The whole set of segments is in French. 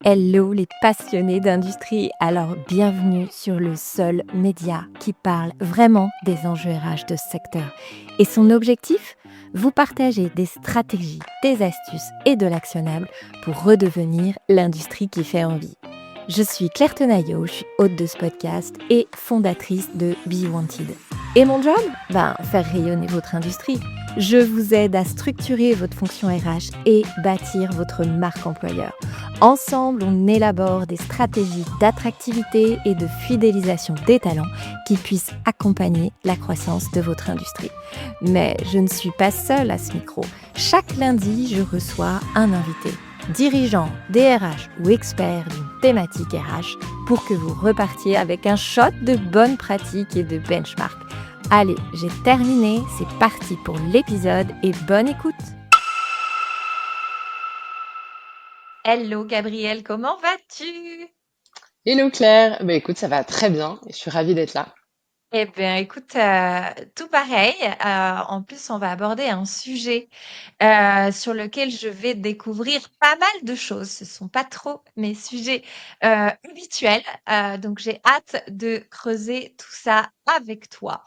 Hello les passionnés d'industrie, alors bienvenue sur le seul média qui parle vraiment des enjeux RH de ce secteur. Et son objectif? Vous partager des stratégies, des astuces et de l'actionnable pour redevenir l'industrie qui fait envie. Je suis Claire Tenaillot, je suis hôte de ce podcast et fondatrice de Be Wanted. Et mon job? Faire rayonner votre industrie. Je vous aide à structurer votre fonction RH et bâtir votre marque employeur. Ensemble, on élabore des stratégies d'attractivité et de fidélisation des talents qui puissent accompagner la croissance de votre industrie. Mais je ne suis pas seule à ce micro. Chaque lundi, je reçois un invité, dirigeant, DRH ou expert d'une thématique RH, pour que vous repartiez avec un shot de bonnes pratiques et de benchmark. Allez, j'ai terminé, c'est parti pour l'épisode et bonne écoute. Hello Gabriel, comment vas-tu? Hello Claire, bah écoute, ça va très bien et je suis ravie d'être là. Eh bien, écoute, tout pareil. En plus, on va aborder un sujet sur lequel je vais découvrir pas mal de choses. Ce sont pas trop mes sujets habituels, donc j'ai hâte de creuser tout ça avec toi.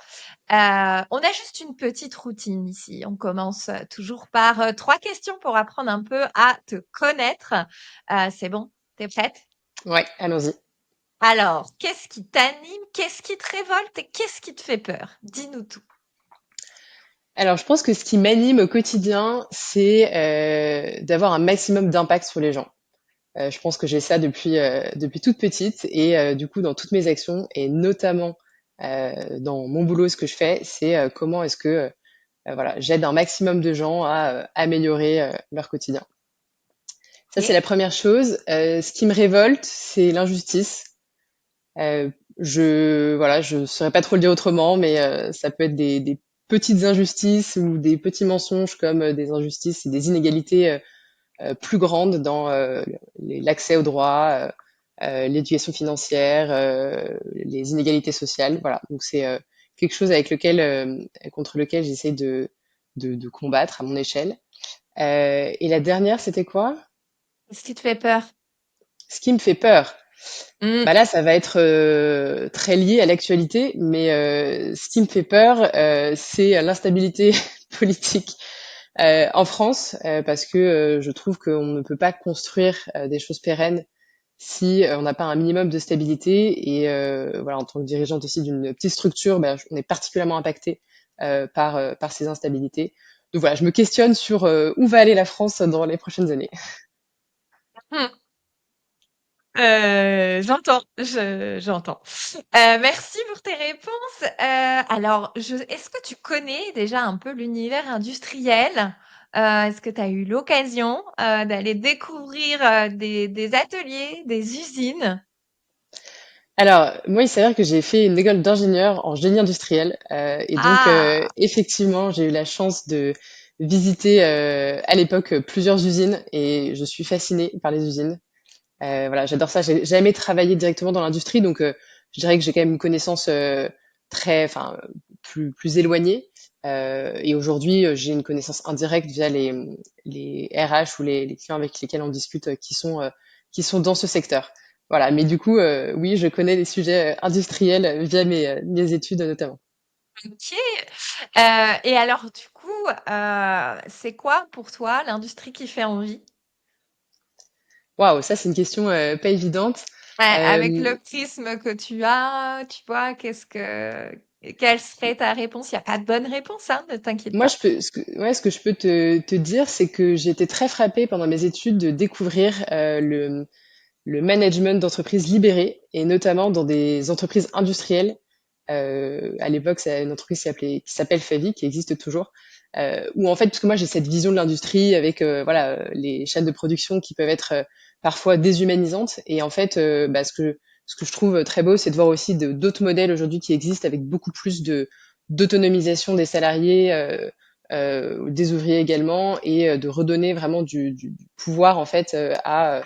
On a juste une petite routine ici. On commence toujours par 3 questions pour apprendre un peu à te connaître. C'est bon? T'es prête? Ouais, allons-y. Alors, qu'est-ce qui t'anime? Qu'est-ce qui te révolte et qu'est-ce qui te fait peur? Dis-nous tout. Alors je pense que ce qui m'anime au quotidien, c'est d'avoir un maximum d'impact sur les gens. Je pense que j'ai ça depuis toute petite et du coup dans toutes mes actions et notamment dans mon boulot, ce que je fais, c'est comment est-ce que voilà, j'aide un maximum de gens à améliorer leur quotidien. Ça c'est OK. la première chose. Ce qui me révolte, c'est l'injustice. Je saurais pas trop le dire autrement, mais ça peut être des petites injustices ou des petits mensonges comme des injustices et des inégalités plus grandes dans l'accès aux droits, l'éducation financière, les inégalités sociales. Voilà, donc c'est quelque chose contre lequel j'essaie de combattre à mon échelle. Et la dernière, c'était quoi? Qu'est-ce qui te fait peur? Ce qui me fait peur. Mmh. Bah là, ça va être très lié à l'actualité, mais ce qui me fait peur, c'est l'instabilité politique en France, parce que je trouve qu'on ne peut pas construire des choses pérennes si on n'a pas un minimum de stabilité. Et voilà, en tant que dirigeante aussi d'une petite structure, bah, on est particulièrement impacté par ces instabilités. Donc voilà, je me questionne sur où va aller la France dans les prochaines années. Mmh. J'entends. Merci pour tes réponses. Alors je est-ce que tu connais déjà un peu l'univers industriel? Est-ce que tu as eu l'occasion, d'aller découvrir, des ateliers, des usines? Alors, moi, il s'avère que j'ai fait une école d'ingénieur en génie industriel. Et donc, Ah! effectivement, j'ai eu la chance de visiter à l'époque plusieurs usines et je suis fascinée par les usines. Voilà, j'adore ça. J'ai jamais travaillé directement dans l'industrie, donc je dirais que j'ai quand même une connaissance plus éloignée. Et aujourd'hui, j'ai une connaissance indirecte via les RH ou les clients avec lesquels on discute qui sont dans ce secteur. Voilà, mais du coup, oui, je connais les sujets industriels via mes études notamment. OK. Et alors du coup, c'est quoi pour toi l'industrie qui fait envie? Waouh, ça c'est une question pas évidente. Ouais, avec Euh, le prisme que tu as, tu vois, quelle serait ta réponse? Il y a pas de bonne réponse, hein, ne t'inquiète Moi, pas. ce que je peux te dire, c'est que j'ai été très frappée pendant mes études de découvrir le management d'entreprises libérées et notamment dans des entreprises industrielles. À l'époque, c'est une entreprise qui s'appelle Favi, qui existe toujours. Où en fait, parce que moi j'ai cette vision de l'industrie avec voilà les chaînes de production qui peuvent être parfois déshumanisantes. Et en fait, ce que je trouve très beau, c'est de voir aussi d'autres modèles aujourd'hui qui existent avec beaucoup plus de d'autonomisation des salariés, des ouvriers également, et de redonner vraiment du pouvoir en fait à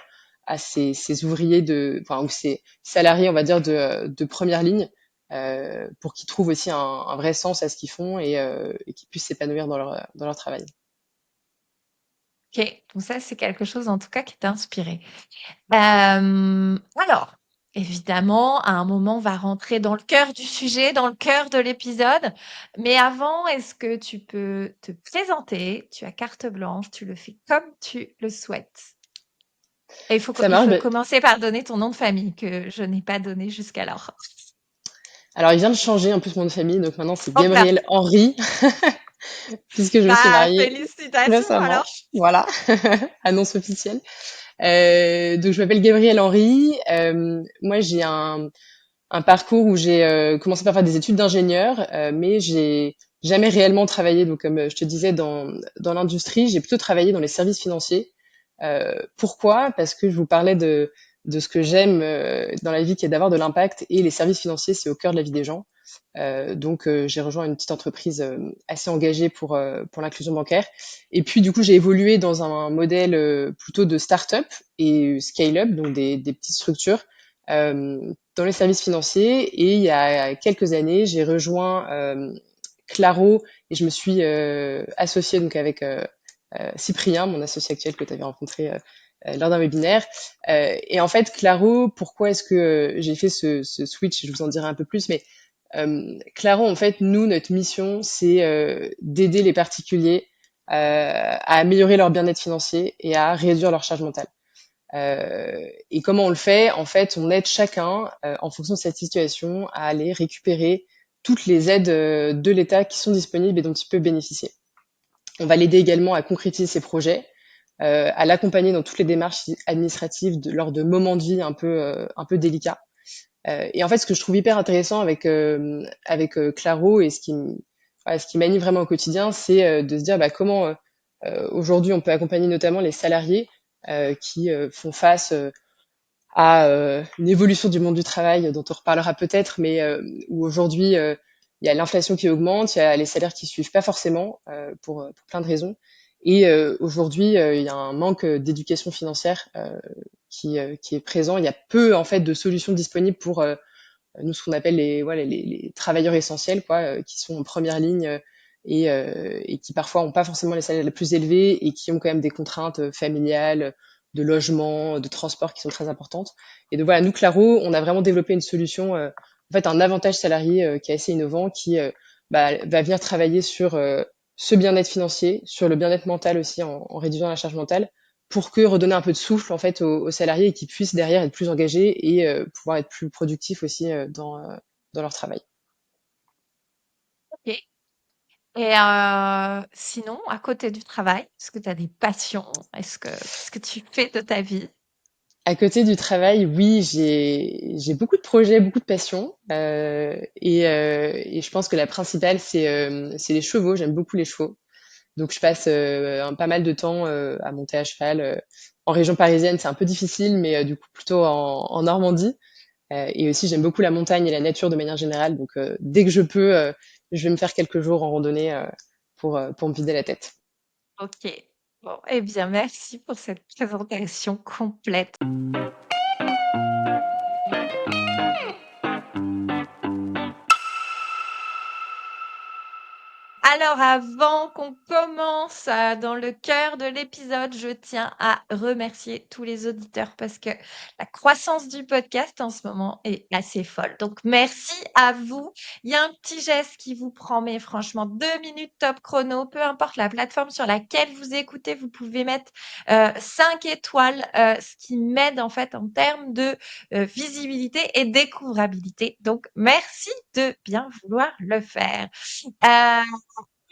ces ouvriers ou ces salariés, on va dire, de première ligne, pour qu'ils trouvent aussi un vrai sens à ce qu'ils font et qu'ils puissent s'épanouir dans leur travail. OK, donc ça, c'est quelque chose en tout cas qui t'a inspiré. Alors, évidemment, à un moment, on va rentrer dans le cœur du sujet, dans le cœur de l'épisode. Mais avant, est-ce que tu peux te présenter? Tu as carte blanche, tu le fais comme tu le souhaites. Et Ça il marche. faut commencer par donner ton nom de famille que je n'ai pas donné jusqu'alors. Alors, il vient de changer un peu mon nom de famille, donc maintenant c'est Hop là! Gabriel Henry, puisque je me suis Bah, mariée félicitations alors! récemment. Voilà, annonce officielle. Donc, je m'appelle Gabriel Henry. Moi, j'ai un parcours où j'ai commencé par faire des études d'ingénieur, mais j'ai jamais réellement travaillé. Donc, comme je te disais, dans l'industrie, j'ai plutôt travaillé dans les services financiers. Pourquoi? Parce que je vous parlais de ce que j'aime dans la vie, qui est d'avoir de l'impact, et les services financiers, c'est au cœur de la vie des gens. Donc, j'ai rejoint une petite entreprise assez engagée pour l'inclusion bancaire. Et puis, du coup, j'ai évolué dans un modèle plutôt de start-up et scale-up, donc des petites structures dans les services financiers. Et il y a quelques années, j'ai rejoint Claro et je me suis associée donc avec Cyprien, mon associé actuel que tu avais rencontré lors d'un webinaire. Et en fait, Claro, pourquoi est-ce que j'ai fait ce switch? Je vous en dirai un peu plus, mais Claro, en fait, nous, notre mission, c'est d'aider les particuliers à améliorer leur bien-être financier et à réduire leur charge mentale. Et comment on le fait? En fait, on aide chacun, en fonction de cette situation, à aller récupérer toutes les aides de l'État qui sont disponibles et dont il peut bénéficier. On va l'aider également à concrétiser ses projets, à l'accompagner dans toutes les démarches administratives lors de moments de vie un peu délicats. Et en fait, ce que je trouve hyper intéressant avec Claro et voilà, ce qui m'anime vraiment au quotidien, c'est de se dire bah, comment aujourd'hui on peut accompagner notamment les salariés qui font face à une évolution du monde du travail dont on reparlera peut-être, mais où aujourd'hui il y a l'inflation qui augmente, il y a les salaires qui suivent pas forcément pour plein de raisons. Et aujourd'hui, il y a un manque d'éducation financière qui est présent. Il y a peu en fait de solutions disponibles pour nous ce qu'on appelle les travailleurs essentiels, quoi, qui sont en première ligne et qui parfois n'ont pas forcément les salaires les plus élevés et qui ont quand même des contraintes familiales, de logement, de transport qui sont très importantes. Et donc voilà, nous, Claro, on a vraiment développé une solution, en fait, un avantage salarié qui est assez innovant, qui va venir travailler sur ce bien-être financier, sur le bien-être mental aussi, en réduisant la charge mentale, pour que redonner un peu de souffle en fait aux salariés et qu'ils puissent derrière être plus engagés et pouvoir être plus productifs aussi dans leur travail. OK. Et sinon, à côté du travail, est-ce que tu as des passions? Qu'est-ce que tu fais de ta vie? À côté du travail, oui, j'ai beaucoup de projets, beaucoup de passions et je pense que la principale c'est les chevaux. J'aime beaucoup les chevaux, donc je passe pas mal de temps à monter à cheval. En région parisienne, c'est un peu difficile, mais du coup plutôt en Normandie. Et aussi, j'aime beaucoup la montagne et la nature de manière générale. Donc, dès que je peux, je vais me faire quelques jours en randonnée pour me vider la tête. OK. Bon, eh bien, merci pour cette présentation complète. Alors, avant qu'on commence dans le cœur de l'épisode, je tiens à remercier tous les auditeurs parce que la croissance du podcast en ce moment est assez folle. Donc, merci à vous. Il y a un petit geste qui vous prend, mais franchement, 2 minutes top chrono, peu importe la plateforme sur laquelle vous écoutez, vous pouvez mettre 5 étoiles, ce qui m'aide en fait en termes de visibilité et découvrabilité. Donc, merci de bien vouloir le faire. Euh,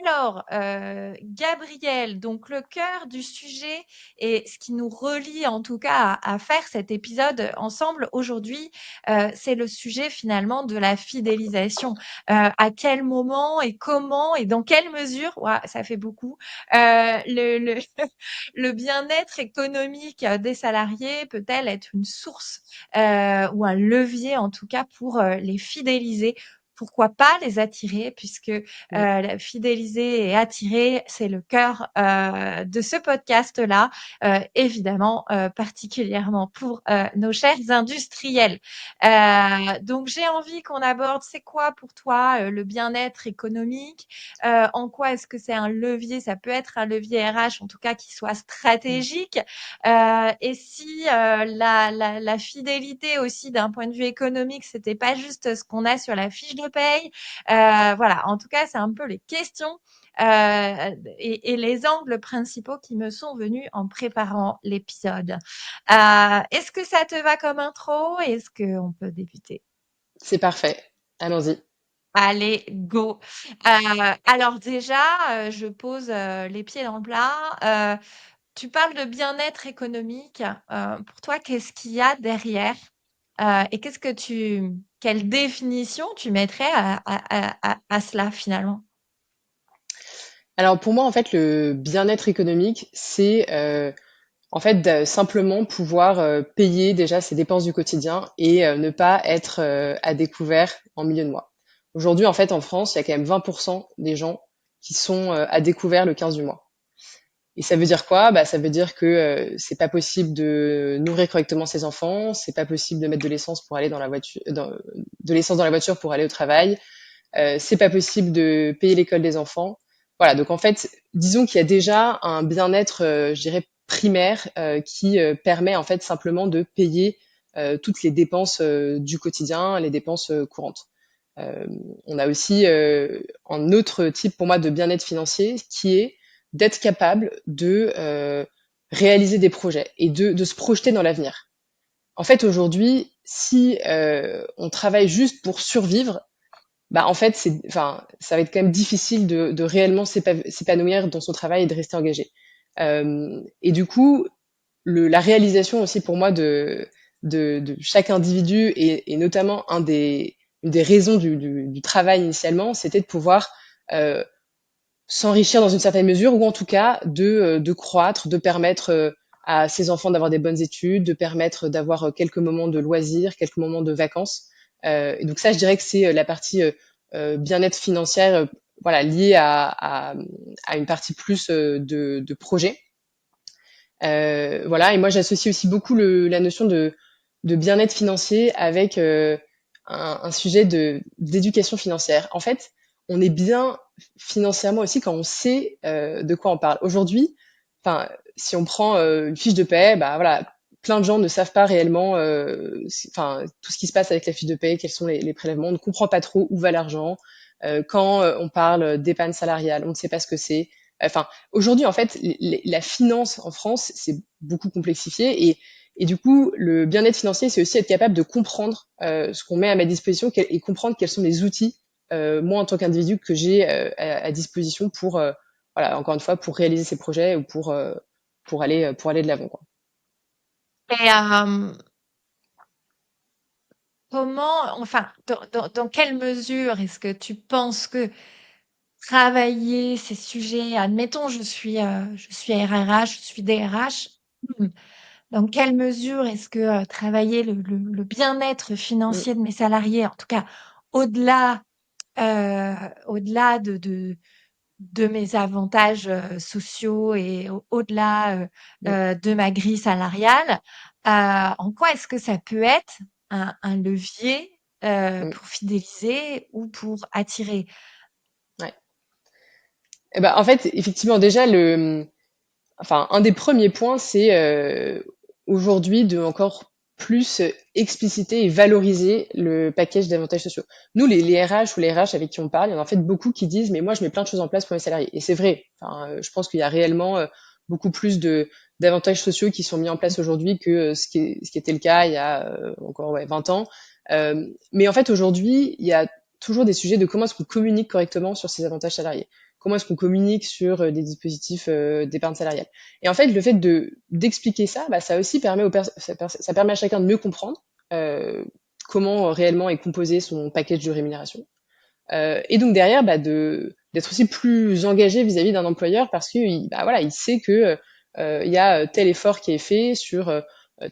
alors, Gabriel, donc le cœur du sujet et ce qui nous relie en tout cas à faire cet épisode ensemble aujourd'hui, c'est le sujet finalement de la fidélisation. À quel moment et comment et dans quelle mesure, ouah, ça fait beaucoup, le le bien-être économique des salariés peut-elle être une source, ou un levier en tout cas pour, les fidéliser pourquoi pas les attirer puisque fidéliser et attirer, c'est le cœur de ce podcast-là, évidemment particulièrement pour nos chers industriels. Donc j'ai envie qu'on aborde, c'est quoi pour toi le bien-être économique? En quoi est-ce que c'est un levier? Ça peut être un levier RH, en tout cas qui soit stratégique. Et si la fidélité aussi d'un point de vue économique, c'était pas juste ce qu'on a sur la fiche de paye. Voilà, en tout cas, c'est un peu les questions et les angles principaux qui me sont venus en préparant l'épisode. Est-ce que ça te va comme intro? Est-ce qu'on peut débuter? C'est parfait. Allons-y. Allez, go. Alors déjà, je pose les pieds dans le plat. Tu parles de bien-être économique. Pour toi, qu'est-ce qu'il y a derrière? Et quelle définition tu mettrais à cela finalement? Alors pour moi, en fait, le bien-être économique, c'est en fait simplement pouvoir payer déjà ses dépenses du quotidien et ne pas être à découvert en milieu de mois. Aujourd'hui, en fait, en France, il y a quand même 20% des gens qui sont à découvert le 15 du mois. Et ça veut dire quoi? Bah, ça veut dire que c'est pas possible de nourrir correctement ses enfants, c'est pas possible de mettre de l'essence pour aller dans la voiture, de l'essence dans la voiture pour aller au travail, c'est pas possible de payer l'école des enfants. Voilà, donc en fait, disons qu'il y a déjà un bien-être, je dirais primaire, qui permet en fait simplement de payer toutes les dépenses du quotidien, les dépenses courantes. Euh, on a aussi un autre type pour moi de bien-être financier qui est d'être capable de réaliser des projets et de se projeter dans l'avenir. En fait, aujourd'hui, si on travaille juste pour survivre, bah en fait, enfin, ça va être quand même difficile de réellement s'épanouir dans son travail et de rester engagé. Et du coup, la réalisation aussi pour moi de chaque individu et notamment une des raisons du travail initialement, c'était de pouvoir s'enrichir dans une certaine mesure ou en tout cas de croître, de permettre à ses enfants d'avoir des bonnes études, de permettre d'avoir quelques moments de loisirs, quelques moments de vacances. Et donc ça, je dirais que c'est la partie bien-être financière, voilà, liée à une partie plus de projet. Voilà, et moi j'associe aussi beaucoup la notion de bien-être financier avec un sujet d'éducation financière. En fait, on est bien financièrement aussi quand on sait de quoi on parle. Aujourd'hui, enfin, si on prend une fiche de paie, bah voilà, plein de gens ne savent pas réellement, enfin, tout ce qui se passe avec la fiche de paie, quels sont les prélèvements, on ne comprend pas trop où va l'argent. Quand on parle d'épargne salariale, on ne sait pas ce que c'est. Enfin, aujourd'hui, en fait, la finance en France, c'est beaucoup complexifié et du coup, le bien-être financier, c'est aussi être capable de comprendre ce qu'on met à ma disposition et comprendre quels sont les outils, moi en tant qu'individu, que j'ai à disposition pour, voilà, encore une fois, pour réaliser ces projets ou pour aller de l'avant, quoi. Et enfin, dans quelle mesure est-ce que tu penses que travailler ces sujets, admettons, je suis RRH, je suis DRH, dans quelle mesure est-ce que travailler le bien-être Mm, financier de mes salariés, en tout cas au-delà, au-delà de mes avantages sociaux et au-delà mm, de ma grille salariale, en quoi est-ce que ça peut être un levier mm, pour fidéliser ou pour attirer? ouais. Eh ben, en fait, effectivement, déjà, enfin, un des premiers points, c'est aujourd'hui de encore plus expliciter et valoriser le package d'avantages sociaux. Nous, les RH ou les RH avec qui on parle, il y en a en fait beaucoup qui disent, mais moi, je mets plein de choses en place pour mes salariés. Et c'est vrai. Enfin, je pense qu'il y a réellement beaucoup plus d'avantages sociaux qui sont mis en place aujourd'hui que ce qui était le cas il y a encore ouais, 20 ans. Mais en fait, aujourd'hui, il y a toujours des sujets de comment est-ce qu'on communique correctement sur ces avantages salariés. Comment est-ce qu'on communique sur des dispositifs d'épargne salariale. Et en fait, le fait d'expliquer ça, bah, ça aussi permet ça permet à chacun de mieux comprendre comment réellement est composé son package de rémunération. Et donc derrière, bah, d'être aussi plus engagé vis-à-vis d'un employeur parce que bah, voilà, il sait que il y a tel effort qui est fait sur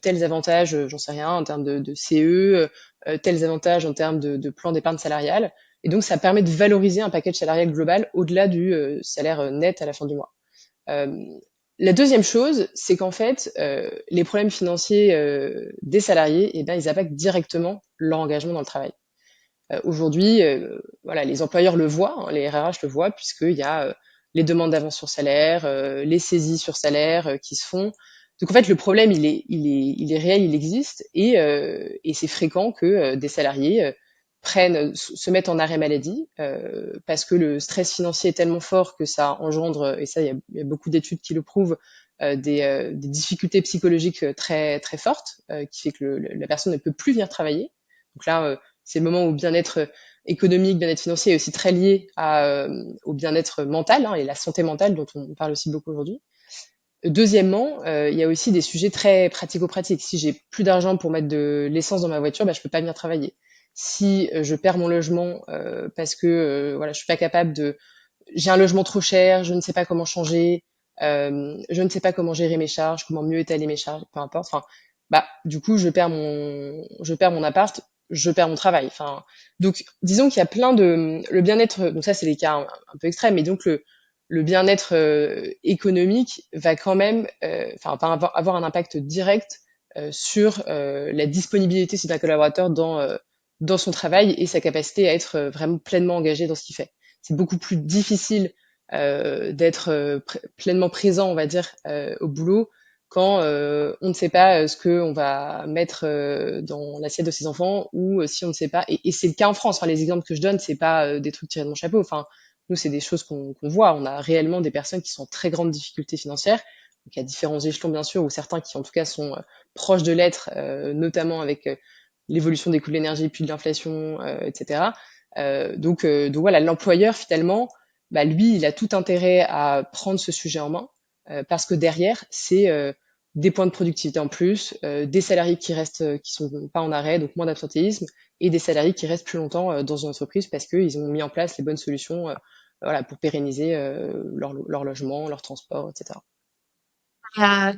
tels avantages, j'en sais rien, en termes de CE, tels avantages en termes de plan d'épargne salariale. Et donc, ça permet de valoriser un package salarial global au-delà du salaire net à la fin du mois. Euh, la deuxième chose, c'est qu'en fait, les problèmes financiers des salariés, eh ben, ils impactent directement leur engagement dans le travail. Aujourd'hui, voilà, les employeurs le voient, hein, les RRH le voient, puisqu'il y a les demandes d'avance sur salaire, les saisies sur salaire qui se font. Donc en fait, le problème, il est réel, il existe, et c'est fréquent que des salariés se mettent en arrêt maladie parce que le stress financier est tellement fort que ça engendre, et ça, il y a beaucoup d'études qui le prouvent, des difficultés psychologiques très très fortes, qui fait que la personne ne peut plus venir travailler. Donc là, c'est le moment où bien-être économique, bien-être financier est aussi très lié au bien-être mental, hein, et la santé mentale dont on parle aussi beaucoup aujourd'hui. Deuxièmement, il y a aussi des sujets très pratico-pratiques. Si j'ai plus d'argent pour mettre de l'essence dans ma voiture, bah, je peux pas venir travailler. Si je perds mon logement parce que voilà, je suis pas capable de, j'ai un logement trop cher, je ne sais pas comment changer, je ne sais pas comment gérer mes charges, comment mieux étaler mes charges, peu importe. Enfin, bah, du coup, je perds mon appart, je perds mon travail. Enfin, donc, disons qu'il y a plein de, le bien-être, donc ça, c'est les cas un peu extrêmes, mais donc le bien-être économique va quand même, enfin, avoir un impact direct sur la disponibilité de un collaborateur dans son travail et sa capacité à être vraiment pleinement engagé dans ce qu'il fait. C'est beaucoup plus difficile d'être pleinement présent, on va dire, au boulot quand on ne sait pas ce qu'on va mettre dans l'assiette de ses enfants, ou si on ne sait pas. Et c'est le cas en France. Enfin, les exemples que je donne, c'est pas des trucs tirés de mon chapeau. Enfin, nous, c'est des choses qu'on voit. On a réellement des personnes qui sont en très grande difficulté financière. Donc, il y a différents échelons, bien sûr, ou certains qui, en tout cas, sont proches de l'être, notamment avec l'évolution des coûts de l'énergie, puis de l'inflation, etc. Donc voilà, l'employeur, finalement, bah, lui, il a tout intérêt à prendre ce sujet en main, parce que derrière, c'est des points de productivité en plus, des salariés qui restent, qui sont pas en arrêt, donc moins d'absentéisme, et des salariés qui restent plus longtemps dans une entreprise parce qu'ils ont mis en place les bonnes solutions, voilà, pour pérenniser leur logement, leur transport, etc.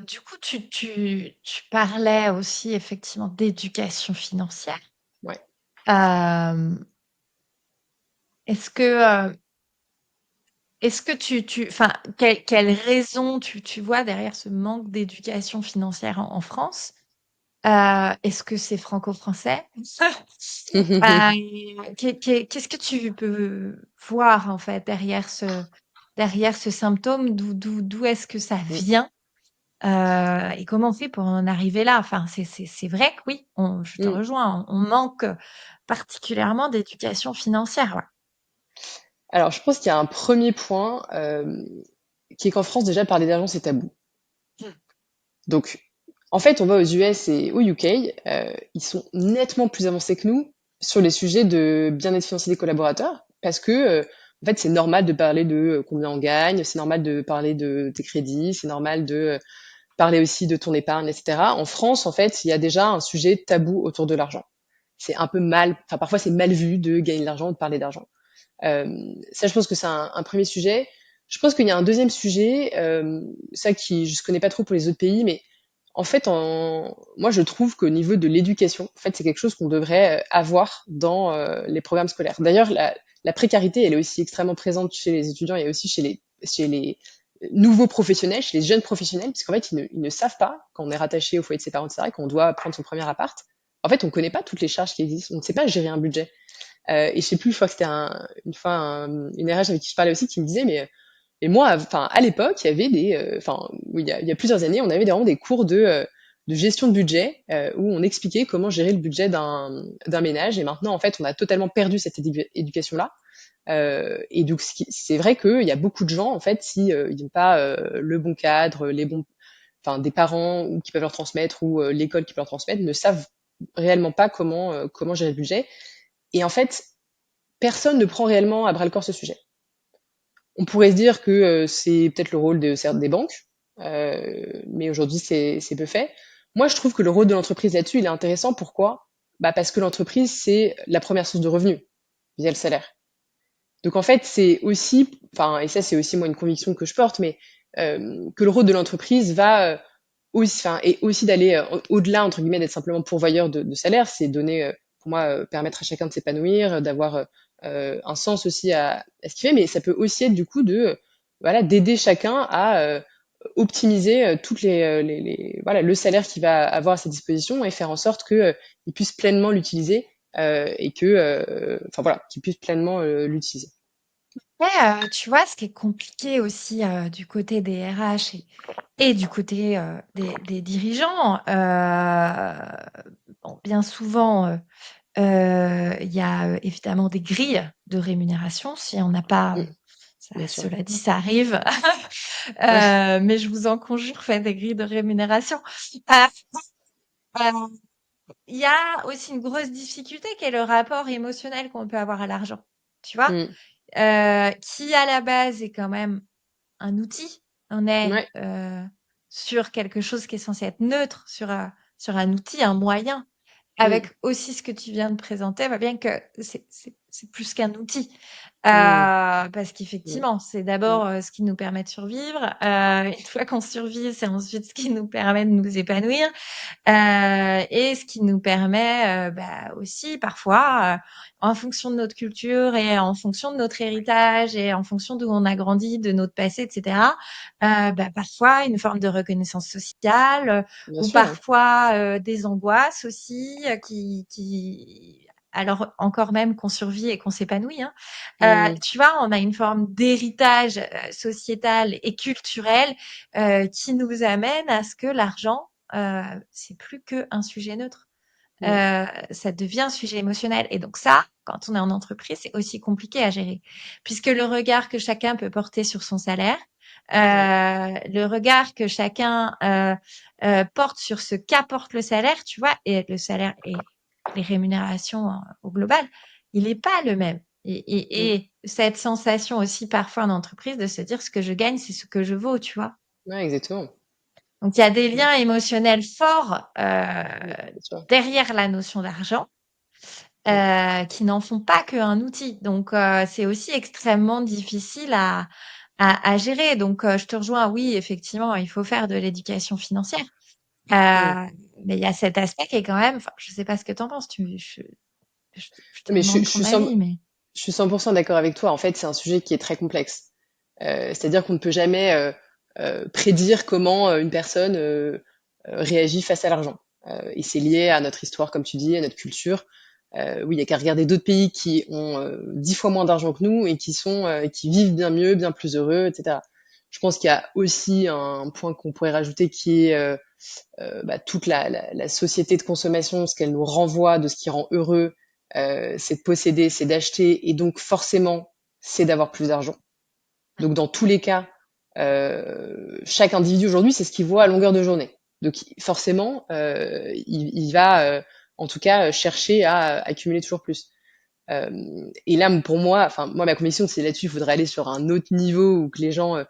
Du coup, tu parlais aussi effectivement d'éducation financière. Ouais. Euh, est-ce que, euh, est-ce que enfin, quelle raison tu vois derrière ce manque d'éducation financière en France? Est-ce que c'est franco-français? Qu'est-ce que tu peux voir en fait derrière ce symptôme? D'où est-ce que ça Mm, vient? Et comment on fait pour en arriver là? Enfin, c'est vrai que oui, je te mm. rejoins, on manque particulièrement d'éducation financière. Ouais. Alors, je pense qu'il y a un premier point qui est qu'en France, déjà, parler d'argent, c'est tabou. Donc, en fait, on va aux US et au UK, ils sont nettement plus avancés que nous sur les sujets de bien-être financier des collaborateurs, parce que, en fait, c'est normal de parler de combien on gagne, c'est normal de parler de tes crédits, c'est normal de parler aussi de ton épargne, etc. En France, en fait, il y a déjà un sujet tabou autour de l'argent. C'est un peu mal, enfin, parfois c'est mal vu de gagner de l'argent ou de parler d'argent. Euh, Ça, je pense que c'est un premier sujet. Je pense qu'il y a un deuxième sujet, ça qui je connais pas trop pour les autres pays, mais en fait, moi je trouve qu'au niveau de l'éducation, en fait, c'est quelque chose qu'on devrait avoir dans les programmes scolaires. D'ailleurs, la précarité, elle est aussi extrêmement présente chez les étudiants et aussi chez les nouveaux professionnels, chez les jeunes professionnels, parce qu'en fait, ils ne savent pas, quand on est rattaché au foyer de ses parents, etc., qu'on doit prendre son premier appart. En fait, on connaît pas toutes les charges qui existent, on ne sait pas gérer un budget. Et je sais plus, je crois que c'était une fois une RH avec qui je parlais aussi qui me disait, mais et moi, enfin à l'époque, il y avait enfin oui, il y a plusieurs années, on avait vraiment des cours de gestion de budget où on expliquait comment gérer le budget d'un ménage. Et maintenant, en fait, on a totalement perdu cette éducation-là. Et donc, c'est vrai qu'il y a beaucoup de gens, en fait, si ils n'ont pas le bon cadre, les bons, enfin des parents ou qui peuvent leur transmettre, ou l'école qui peut leur transmettre, ne savent réellement pas comment gérer le budget. Et en fait, personne ne prend réellement à bras le corps ce sujet. On pourrait se dire que c'est peut-être le rôle certes des banques, mais aujourd'hui c'est peu fait. Moi, je trouve que le rôle de l'entreprise là-dessus, il est intéressant. Pourquoi? Bah parce que l'entreprise, c'est la première source de revenus via le salaire. Donc en fait, c'est aussi, enfin, et ça c'est aussi moi une conviction que je porte, mais que le rôle de l'entreprise va aussi, enfin, et aussi d'aller au-delà entre guillemets d'être simplement pourvoyeur de salaire, c'est donner pour moi, permettre à chacun de s'épanouir, d'avoir un sens aussi à ce qu'il fait, mais ça peut aussi être du coup voilà, d'aider chacun à optimiser toutes voilà, le salaire qu'il va avoir à sa disposition et faire en sorte que il puisse pleinement l'utiliser et que, enfin voilà, qu'il puisse pleinement l'utiliser. Ouais, tu vois, ce qui est compliqué aussi du côté des RH et du côté des dirigeants, bon, bien souvent, il y a évidemment des grilles de rémunération. Si on n'a pas, Mm, bien sûr. cela dit, ça arrive, Ouais. mais je vous en conjure, faites des grilles de rémunération. Euh, euh, Il y a aussi une grosse difficulté qui est le rapport émotionnel qu'on peut avoir à l'argent, tu vois, Mm, qui à la base est quand même un outil. On est ouais. sur quelque chose qui est censé être neutre, sur un outil, un moyen. Mm, Avec aussi ce que tu viens de présenter, va bien que c'est plus qu'un outil. mm, Parce mm, qu'effectivement, c'est mm, d'abord ce qui nous permet de survivre. Une fois qu'on survit, c'est ensuite ce qui nous permet de nous épanouir. Et ce qui nous permet aussi parfois, en fonction de notre culture et en fonction de notre héritage et en fonction d'où on a grandi, de notre passé, etc., parfois une forme de reconnaissance sociale bien ou sûr. Ouais. parfois des angoisses aussi alors encore même qu'on survit et qu'on s'épanouit, hein. Mm, Tu vois, on a une forme d'héritage sociétal et culturel qui nous amène à ce que l'argent c'est plus qu'un sujet neutre. mm, Ça devient un sujet émotionnel. Et donc ça, quand on est en entreprise, c'est aussi compliqué à gérer, puisque le regard que chacun peut porter sur son salaire, ouais. le regard que chacun porte sur ce qu'apporte le salaire, tu vois, et le salaire et les rémunérations au global, il n'est pas le même. Mm, Et cette sensation aussi parfois en entreprise de se dire ce que je gagne, c'est ce que je vaux, tu vois. ouais, exactement. Donc, il y a des Mm, liens émotionnels forts bien sûr. derrière la notion d'argent Mm. qui n'en font pas qu'un outil. Donc, c'est aussi extrêmement difficile à gérer. Donc, je te rejoins, oui, effectivement, il faut faire de l'éducation financière. Mm. Mais il y a cet aspect qui est quand même, enfin, je sais pas ce que tu en penses, je te Mais demande ton avis, mais je suis 100% d'accord avec toi. En fait, c'est un sujet qui est très complexe. C'est-à-dire qu'on ne peut jamais prédire comment une personne réagit face à l'argent. Et c'est lié à notre histoire, comme tu dis, à notre culture. Oui, il y a qu'à regarder d'autres pays qui ont 10 fois moins d'argent que nous et qui vivent bien mieux, bien plus heureux, etc. Je pense qu'il y a aussi un point qu'on pourrait rajouter qui est toute la société de consommation, ce qu'elle nous renvoie de ce qui rend heureux, c'est de posséder, c'est d'acheter, et donc forcément, c'est d'avoir plus d'argent. Donc dans tous les cas, chaque individu aujourd'hui, c'est ce qu'il voit à longueur de journée. Donc forcément, il va, en tout cas, chercher à accumuler toujours plus. Et là, pour moi, enfin moi, ma conviction, c'est là-dessus, il faudrait aller sur un autre niveau où que les gens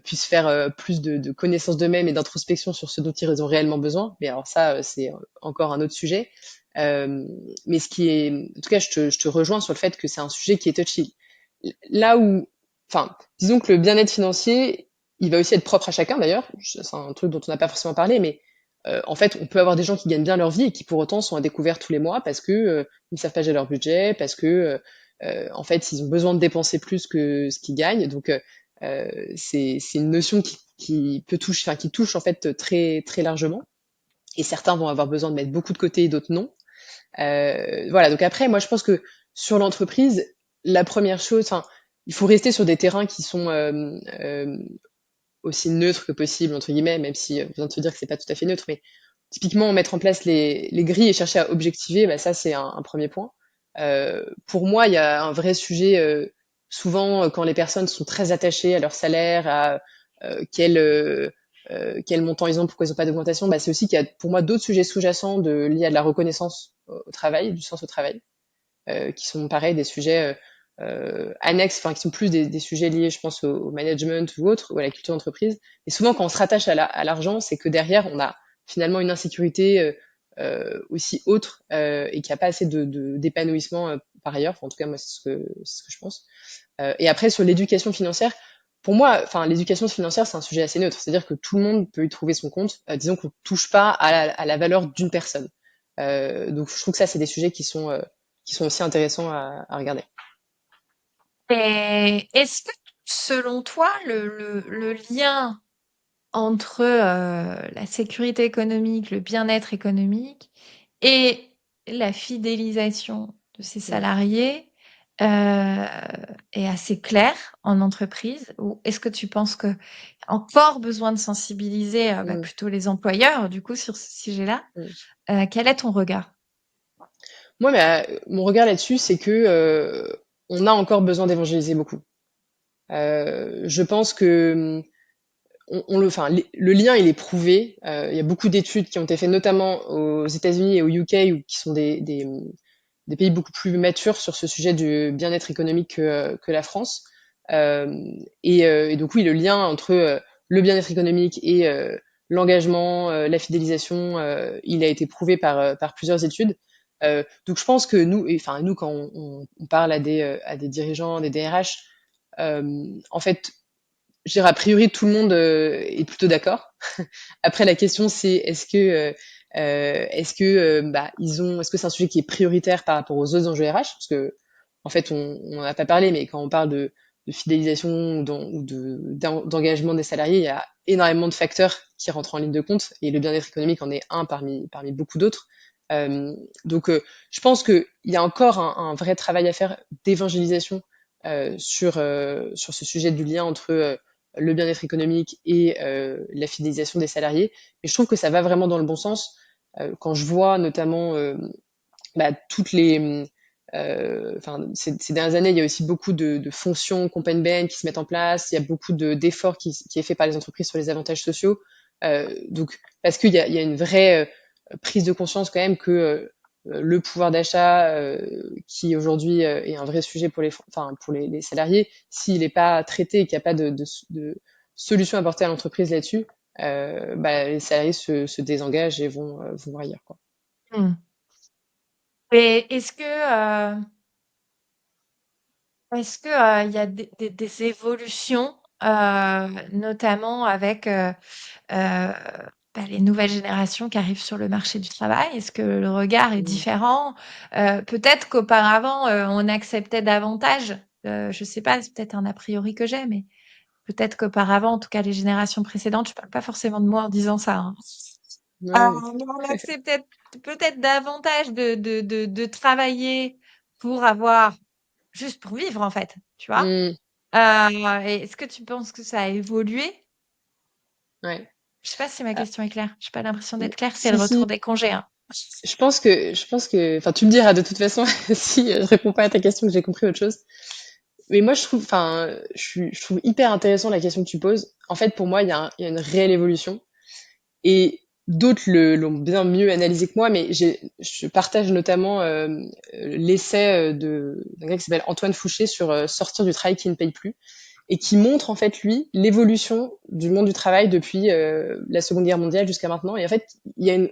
puissent faire plus de connaissance d'eux-mêmes et d'introspection sur ce dont ils ont réellement besoin. Mais alors ça, c'est encore un autre sujet. Euh, mais ce qui est, en tout cas, je te rejoins sur le fait que c'est un sujet qui est touchy. Là où, enfin, disons que le bien-être financier, il va aussi être propre à chacun d'ailleurs. C'est un truc dont on n'a pas forcément parlé, mais en fait, on peut avoir des gens qui gagnent bien leur vie et qui pour autant sont à découvert tous les mois parce que ils savent pas gérer leur budget, parce que en fait, ils ont besoin de dépenser plus que ce qu'ils gagnent. Donc, c'est une notion qui peut toucher, enfin, qui touche en fait très très largement. Et certains vont avoir besoin de mettre beaucoup de côté, d'autres non. Voilà. Donc après, moi, je pense que sur l'entreprise, la première chose, enfin, il faut rester sur des terrains qui sont aussi neutres que possible entre guillemets, même si je viens de te dire que c'est pas tout à fait neutre, mais typiquement mettre en place les grilles et chercher à objectiver, bah, ça c'est un premier point. Pour moi, il y a un vrai sujet souvent quand les personnes sont très attachées à leur salaire, à quel montant ils ont, pourquoi ils n'ont pas d'augmentation, bah, c'est aussi qu'il y a pour moi d'autres sujets sous-jacents liés à de la reconnaissance au travail, du sens au travail, qui sont pareil des sujets annexes, enfin qui sont plus des sujets liés, je pense, au management ou autre, ou à la culture d'entreprise. Et souvent, quand on se rattache à l'argent, c'est que derrière, on a finalement une insécurité aussi autre et qu'il n'y a pas assez d'épanouissement par ailleurs. Enfin, en tout cas, moi, c'est ce que je pense. Et après, sur l'éducation financière, pour moi, enfin, l'éducation financière, c'est un sujet assez neutre. C'est-à-dire que tout le monde peut y trouver son compte. Disons qu'on ne touche pas à la valeur d'une personne. Donc je trouve que ça, c'est des sujets qui sont aussi intéressants à regarder. Et est-ce que, selon toi, le lien entre la sécurité économique, le bien-être économique et la fidélisation de ses Mm. salariés euh, est assez clair en entreprise? Ou est-ce que tu penses qu'il y a encore besoin de sensibiliser Mm. plutôt les employeurs, du coup, sur ce sujet-là? Mm. Quel est ton regard? Moi, mon regard là-dessus, c'est que on a encore besoin d'évangéliser beaucoup. Je pense que enfin, le lien, il est prouvé. Il y a beaucoup d'études qui ont été faites, notamment aux États-Unis et au UK, qui sont des pays beaucoup plus matures sur ce sujet du bien-être économique que la France. Et donc oui, le lien entre le bien-être économique et l'engagement, la fidélisation, il a été prouvé par plusieurs études. Donc je pense que nous, enfin nous, quand on parle à des dirigeants, des DRH, en fait, je dirais a priori tout le monde est plutôt d'accord. Après, la question, c'est est-ce que c'est un sujet qui est prioritaire par rapport aux autres enjeux RH? Parce que, en fait, on n'en a pas parlé, mais quand on parle de fidélisation d'engagement des salariés, il y a énormément de facteurs qui rentrent en ligne de compte, et le bien-être économique en est un parmi beaucoup d'autres. Euh, donc, je pense qu'il y a encore un vrai travail à faire d'évangélisation sur ce sujet du lien entre le bien-être économique et la fidélisation des salariés. Et je trouve que ça va vraiment dans le bon sens. Quand je vois notamment toutes les enfin, ces dernières années, il y a aussi beaucoup de fonctions company ban qui se mettent en place. Il y a beaucoup d'efforts qui est fait par les entreprises sur les avantages sociaux. Donc, parce qu'il y a une vraie prise de conscience quand même que le pouvoir d'achat, qui aujourd'hui est un vrai sujet pour les salariés, s'il n'est pas traité et qu'il n'y a pas de solution apportée à l'entreprise là-dessus, les salariés se désengagent et vont ailleurs, quoi. Hmm. Et est-ce que il y a des évolutions, notamment avec euh, les nouvelles générations qui arrivent sur le marché du travail? Est-ce que le regard est Mm. différent? Peut-être qu'auparavant, on acceptait davantage. Je sais pas, c'est peut-être un a priori que j'ai, mais peut-être qu'auparavant, en tout cas les générations précédentes, je parle pas forcément de moi en disant ça, hein. Ouais. Mais on acceptait peut-être davantage de travailler pour avoir juste pour vivre en fait, tu vois? Mm. Et est-ce que tu penses que ça a évolué? Ouais. Je sais pas si ma Ah, question est claire. J'ai pas l'impression d'être claire. C'est le si, retour si. des congés, hein. Enfin, tu me diras de toute façon si je réponds pas à ta question, que j'ai compris autre chose. Mais moi, je trouve hyper intéressant la question que tu poses. En fait, pour moi, il y a une réelle évolution. Et d'autres l'ont bien mieux analysé que moi, mais je partage notamment l'essai d'un gars qui s'appelle Antoine Fouché sur Sortir du travail qui ne paye plus, et qui montre en fait, lui, l'évolution du monde du travail depuis la Seconde Guerre mondiale jusqu'à maintenant. Et en fait, il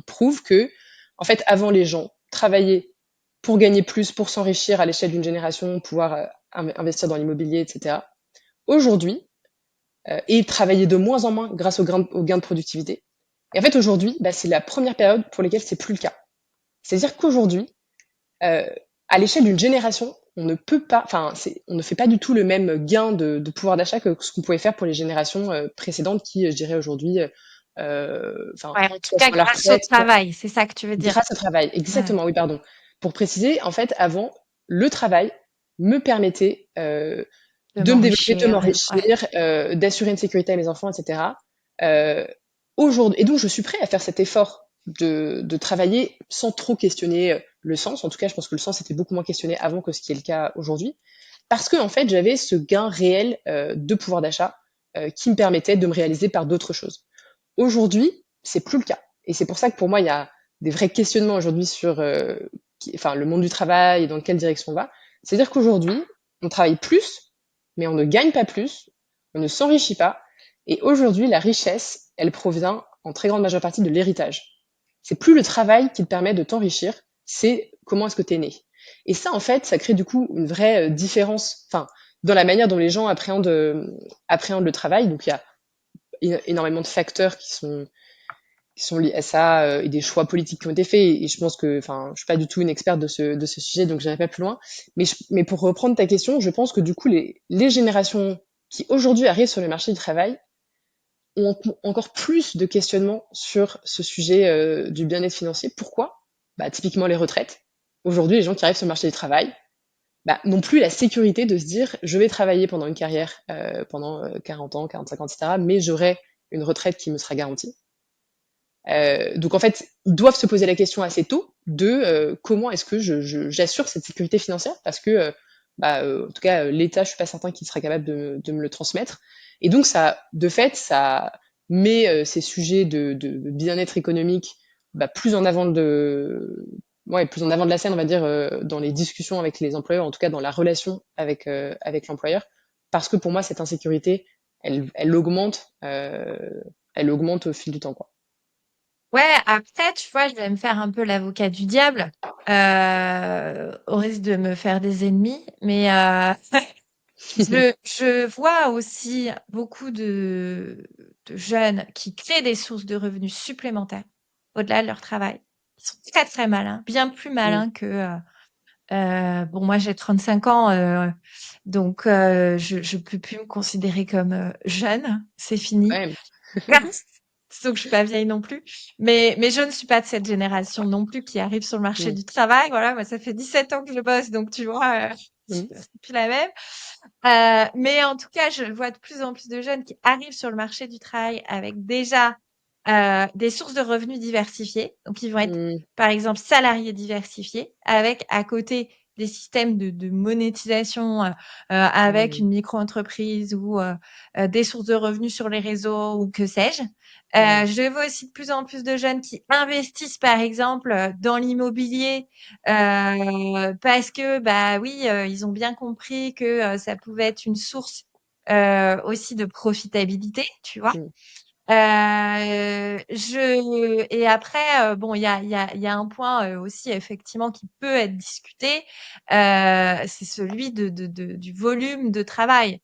prouve que, en fait, avant, les gens travaillaient pour gagner plus, pour s'enrichir à l'échelle d'une génération, pouvoir investir dans l'immobilier, etc. Aujourd'hui, et travailler de moins en moins grâce aux gains de productivité. Et en fait, aujourd'hui, c'est la première période pour laquelle c'est plus le cas. C'est-à-dire qu'aujourd'hui, euh, à l'échelle d'une génération, on ne peut pas, on ne fait pas du tout le même gain de pouvoir d'achat que ce qu'on pouvait faire pour les générations précédentes qui, je dirais aujourd'hui, Ouais, en tout soit cas, sont à la grâce au retraite, travail, c'est ça que tu veux dire. grâce au travail. Ouais, Exactement, oui, pardon. Pour préciser, en fait, avant, le travail me permettait de de me développer, de m'enrichir. Ouais. m'enrichir, d'assurer une sécurité à mes enfants, etc. Euh, Aujourd'hui, et donc je suis prêt à faire cet effort de travailler sans trop questionner le sens. En tout cas, je pense que le sens était beaucoup moins questionné avant que ce qui est le cas aujourd'hui, parce que en fait, j'avais ce gain réel de pouvoir d'achat qui me permettait de me réaliser par d'autres choses. Aujourd'hui, c'est plus le cas, et c'est pour ça que pour moi, il y a des vrais questionnements aujourd'hui sur le monde du travail et dans quelle direction on va. C'est-à-dire qu'aujourd'hui, on travaille plus, mais on ne gagne pas plus, on ne s'enrichit pas. Et aujourd'hui, la richesse, elle provient en très grande majeure partie de l'héritage. C'est plus le travail qui te permet de t'enrichir, c'est comment est-ce que tu es né. Et ça, en fait, ça crée du coup une vraie différence, dans la manière dont les gens appréhendent le travail. Donc, il y a énormément de facteurs qui sont liés à ça et des choix politiques qui ont été faits. Et je pense que, enfin, je suis pas du tout une experte de ce sujet, donc j'irai pas plus loin. Mais pour reprendre ta question, je pense que du coup, les générations qui aujourd'hui arrivent sur le marché du travail ont encore plus de questionnements sur ce sujet du bien-être financier. Pourquoi? Bah, typiquement les retraites. Aujourd'hui, les gens qui arrivent sur le marché du travail, bah, non plus la sécurité de se dire je vais travailler pendant une carrière, pendant 40 ans, 45 ans, etc., mais j'aurai une retraite qui me sera garantie. Donc en fait, ils doivent se poser la question assez tôt de comment est-ce que j'assure cette sécurité financière parce que en tout cas l'État, je suis pas certain qu'il sera capable de me le transmettre. Et donc ça, de fait, ça met ces sujets de bien-être économique plus en avant plus en avant de la scène, on va dire, dans les discussions avec les employeurs, en tout cas dans la relation avec l'employeur, parce que pour moi cette insécurité, elle augmente au fil du temps, quoi. Ouais, après, tu vois, je vais me faire un peu l'avocat du diable, au risque de me faire des ennemis, mais je vois aussi beaucoup de jeunes qui créent des sources de revenus supplémentaires au-delà de leur travail. Ils sont très très malins, bien plus Mm. malins que bon, moi j'ai 35 ans, donc je peux plus me considérer comme jeune, c'est fini. Ouais. Donc je suis pas vieille non plus, mais je ne suis pas de cette génération non plus qui arrive sur le marché Mm. du travail. Voilà, moi ça fait 17 ans que je bosse, donc tu vois, Mm. c'est plus la même. Mais en tout cas, je vois de plus en plus de jeunes qui arrivent sur le marché du travail avec déjà des sources de revenus diversifiées. Donc, ils vont être, Mm. par exemple, salariés diversifiés, avec à côté des systèmes de monétisation avec Mm. une micro-entreprise ou des sources de revenus sur les réseaux ou que sais-je. Mm. Je vois aussi de plus en plus de jeunes qui investissent, par exemple, dans l'immobilier parce que, bah oui, ils ont bien compris que ça pouvait être une source aussi de profitabilité, tu vois. Mm. Et après, bon, il y a un point aussi effectivement qui peut être discuté, c'est celui du volume de travail.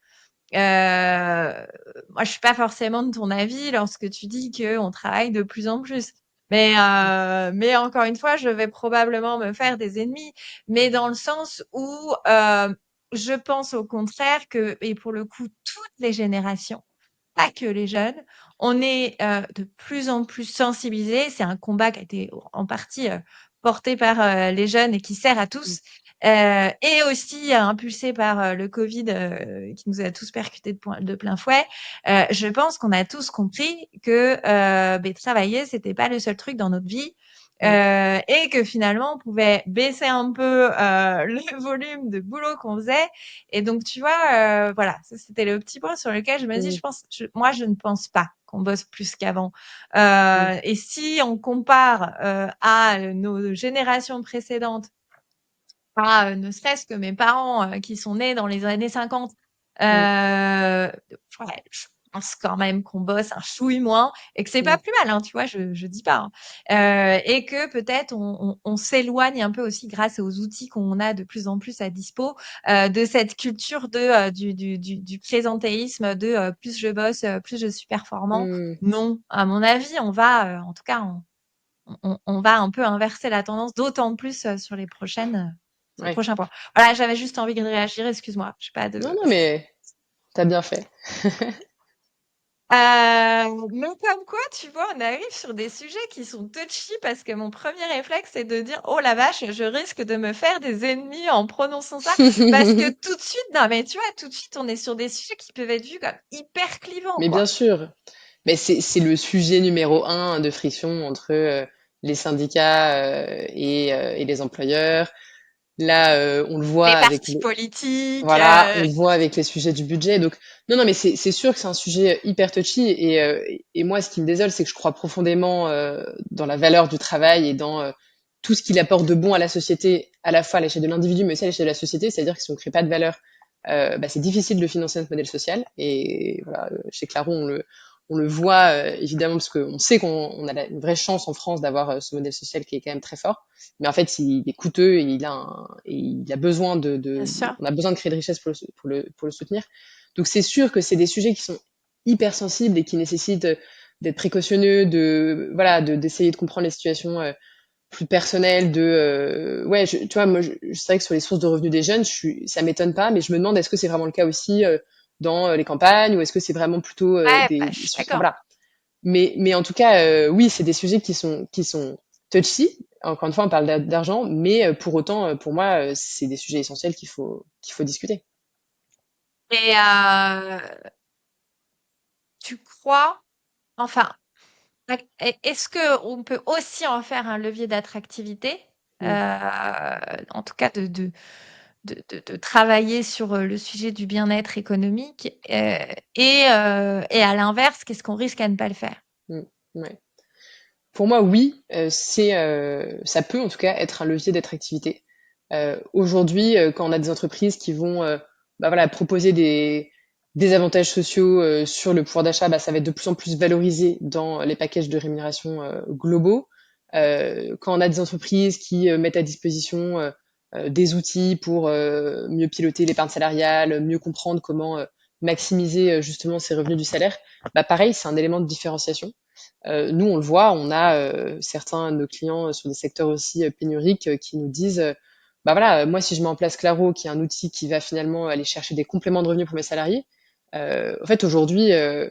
Moi, je suis pas forcément de ton avis lorsque tu dis qu'on travaille de plus en plus. Mais encore une fois, je vais probablement me faire des ennemis, mais dans le sens où je pense au contraire que, et pour le coup, toutes les générations, pas que les jeunes, on est de plus en plus sensibilisés. C'est un combat qui a été en partie porté par les jeunes et qui sert à Mm. tous, et aussi impulsé par le Covid qui nous a tous percutés de plein fouet. Je pense qu'on a tous compris que travailler, c'était pas le seul truc dans notre vie. Mm. Et que finalement on pouvait baisser un peu le volume de boulot qu'on faisait, et donc, tu vois, voilà, ça c'était le petit point sur lequel je me dis, Mm. moi, je ne pense pas qu'on bosse plus qu'avant. Mm. Et si on compare à nos générations précédentes, ne serait-ce que mes parents qui sont nés dans les années 50, Mm. ouais, je pense quand même qu'on bosse un chouille moins et que c'est pas Mm. plus mal, hein, tu vois, je dis pas, hein. Et que peut-être on s'éloigne un peu aussi grâce aux outils qu'on a de plus en plus à dispo de cette culture du présentéisme de plus je bosse, plus je suis performant. Mm. Non, à mon avis, on va, en tout cas, on va un peu inverser la tendance, d'autant plus sur les Ouais. prochains points. Voilà, j'avais juste envie de réagir, excuse-moi. Je sais pas Non, de. non, mais t'as bien fait. Mais comme quoi, tu vois, on arrive sur des sujets qui sont touchy parce que mon premier réflexe, c'est de dire, oh la vache, je risque de me faire des ennemis en prononçant ça. Parce que tout de suite, non, mais tu vois, tout de suite, on est sur des sujets qui peuvent être vus comme hyper clivants, Mais bien quoi. sûr. Mais c'est le sujet numéro un de friction entre les syndicats et les employeurs. Là, on le voit Les avec partis politiques, voilà, on le voit avec les sujets du budget. Donc non, non, mais c'est sûr que c'est un sujet hyper touchy. Et moi, ce qui me désole, c'est que je crois profondément dans la valeur du travail et dans tout ce qu'il apporte de bon à la société, à la fois à l'échelle de l'individu, mais aussi à l'échelle de la société. C'est-à-dire que si on ne crée pas de valeur, c'est difficile de financer notre modèle social. Et voilà, chez Claro, on le voit évidemment parce qu'on sait qu'on a une vraie chance en France d'avoir ce modèle social qui est quand même très fort. Mais en fait, il est coûteux et il a besoin bien sûr. on a besoin de créer de richesse pour le soutenir. Donc c'est sûr que c'est des sujets qui sont hyper sensibles et qui nécessitent d'être précautionneux, voilà, d'essayer de comprendre les situations plus personnelles. Ouais, tu vois, moi, c'est vrai que sur les sources de revenus des jeunes, ça m'étonne pas, mais je me demande est-ce que c'est vraiment le cas aussi dans les campagnes ou est-ce que c'est vraiment plutôt Ouais, bah, je des suis sujets. Enfin, d'accord. voilà. Mais en tout cas, oui, c'est des sujets qui sont touchy. Encore une fois, on parle d'argent, mais pour autant, pour moi, c'est des sujets essentiels qu'il faut discuter. Et tu crois, enfin, est-ce que on peut aussi en faire un levier d'attractivité? Mm. En tout cas, de travailler sur le sujet du bien-être économique. Et à l'inverse, qu'est-ce qu'on risque à ne pas le faire? Mm. Ouais. Pour moi, oui, ça peut en tout cas être un levier d'attractivité. Aujourd'hui, quand on a des entreprises qui vont bah voilà, proposer des avantages sociaux sur le pouvoir d'achat, bah, ça va être de plus en plus valorisé dans les packages de rémunération globaux. Quand on a des entreprises qui mettent à disposition des outils pour mieux piloter l'épargne salariale, mieux comprendre comment maximiser justement ses revenus du salaire, bah pareil, c'est un élément de différenciation. Nous, on le voit, on a certains de nos clients sur des secteurs aussi pénuriques qui nous disent, bah voilà, moi si je mets en place Claro, qui est un outil qui va finalement aller chercher des compléments de revenus pour mes salariés, en fait aujourd'hui, euh,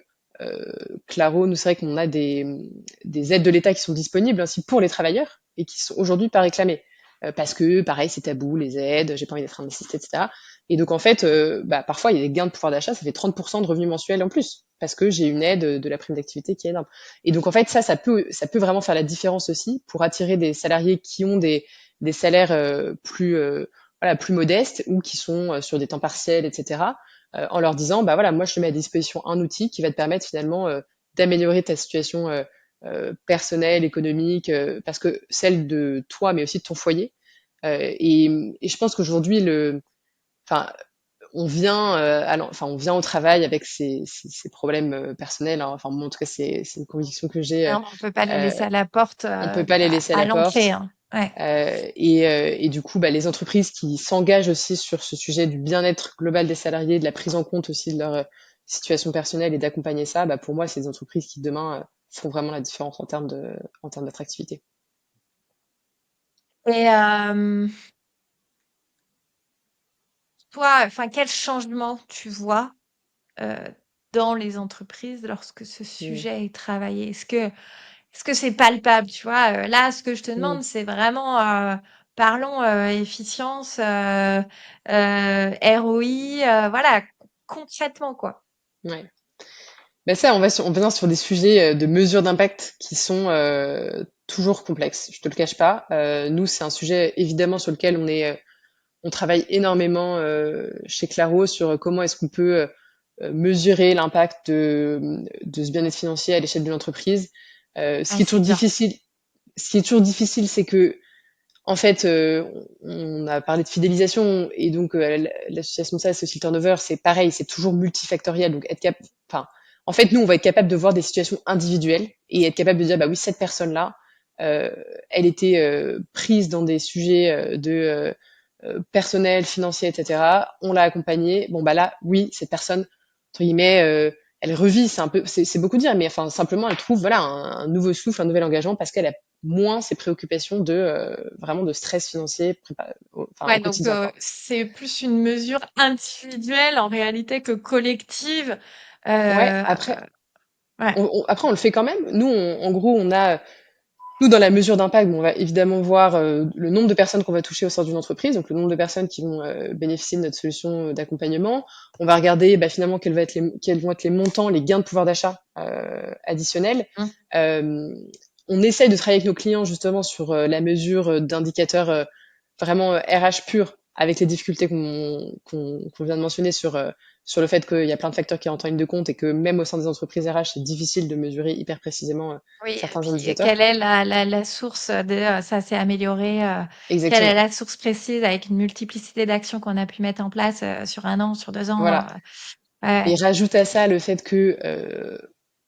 Claro, nous c'est vrai qu'on a des aides de l'État qui sont disponibles ainsi pour les travailleurs et qui sont aujourd'hui pas réclamées. Parce que pareil, c'est tabou, les aides, j'ai pas envie d'être un assisté, etc. Et donc en fait, bah, parfois il y a des gains de pouvoir d'achat, ça fait 30% de revenus mensuels en plus, parce que j'ai une aide de la prime d'activité qui est énorme. Et donc en fait, ça peut vraiment faire la différence aussi pour attirer des salariés qui ont des salaires voilà, plus modestes ou qui sont sur des temps partiels, etc. En leur disant, bah voilà, moi je te mets à disposition un outil qui va te permettre finalement d'améliorer ta situation personnelle, économique, parce que celle de toi, mais aussi de ton foyer. Et je pense qu'aujourd'hui, enfin, on vient au travail avec ses problèmes personnels, hein. Enfin, moi, en tout cas, c'est une conviction que j'ai. Hein, on peut pas les Euh, laisser à la porte, on peut pas les laisser à à la porte. l'entrée, hein. Ouais. Et du coup, bah, les entreprises qui s'engagent aussi sur ce sujet du bien-être global des salariés, de la prise en compte aussi de leur situation personnelle et d'accompagner ça, bah, pour moi, c'est des entreprises qui demain font vraiment la différence en termes d'attractivité. Et toi, enfin, quel changement tu vois euh, dans les entreprises lorsque ce Mm. sujet est travaillé? Est-ce que c'est palpable, tu vois? Là, ce que je te Mm. demande, c'est vraiment, parlons efficience, ROI, voilà, concrètement, quoi. Ouais. Ben ça, on va sur des sujets de mesure d'impact qui sont toujours complexes. Je te le cache pas. Nous, c'est un sujet évidemment sur lequel on travaille énormément chez Claro sur comment est-ce qu'on peut mesurer l'impact de ce bien-être financier à l'échelle d'une entreprise. Ce Ah, qui est toujours c'est dur. difficile, c'est que en fait, on a parlé de fidélisation et donc l'association de ça, c'est aussi le turnover, c'est pareil, c'est toujours multifactoriel. Donc enfin, en fait, nous, on va être capable de voir des situations individuelles et être capable de dire, bah oui, cette personne-là, euh, elle était prise dans des sujets personnels, financiers, etc. On l'a accompagnée. Bon bah là, oui, cette personne, entre guillemets, elle revit. C'est beaucoup dire, mais enfin simplement, elle trouve voilà un nouveau souffle, un nouvel engagement parce qu'elle a moins ces préoccupations de vraiment de stress financier enfin, au Ouais, donc quotidien, quoi. c'est plus une mesure individuelle en réalité que collective. Ouais, Euh, après, ouais. après on le fait quand même. Nous, en gros, nous, dans la mesure d'impact, bon, on va évidemment voir le nombre de personnes qu'on va toucher au sein d'une entreprise, donc le nombre de personnes qui vont bénéficier de notre solution d'accompagnement. On va regarder bah, finalement quels vont être les montants, les gains de pouvoir d'achat additionnels. Mmh. Euh, on essaye de travailler avec nos clients justement sur la mesure d'indicateurs vraiment RH pur, avec les difficultés qu'on vient de mentionner sur le fait qu'il y a plein de facteurs qui rentrent en ligne de compte et que même au sein des entreprises RH, c'est difficile de mesurer hyper précisément Oui, et certains puis indicateurs. quelle est la source de ça s'est amélioré, quelle est Exactement. la source précise avec une multiplicité d'actions qu'on a pu mettre en place sur 1 an, sur 2 ans? Voilà. Ouais, Et ouais. rajoute à ça le fait que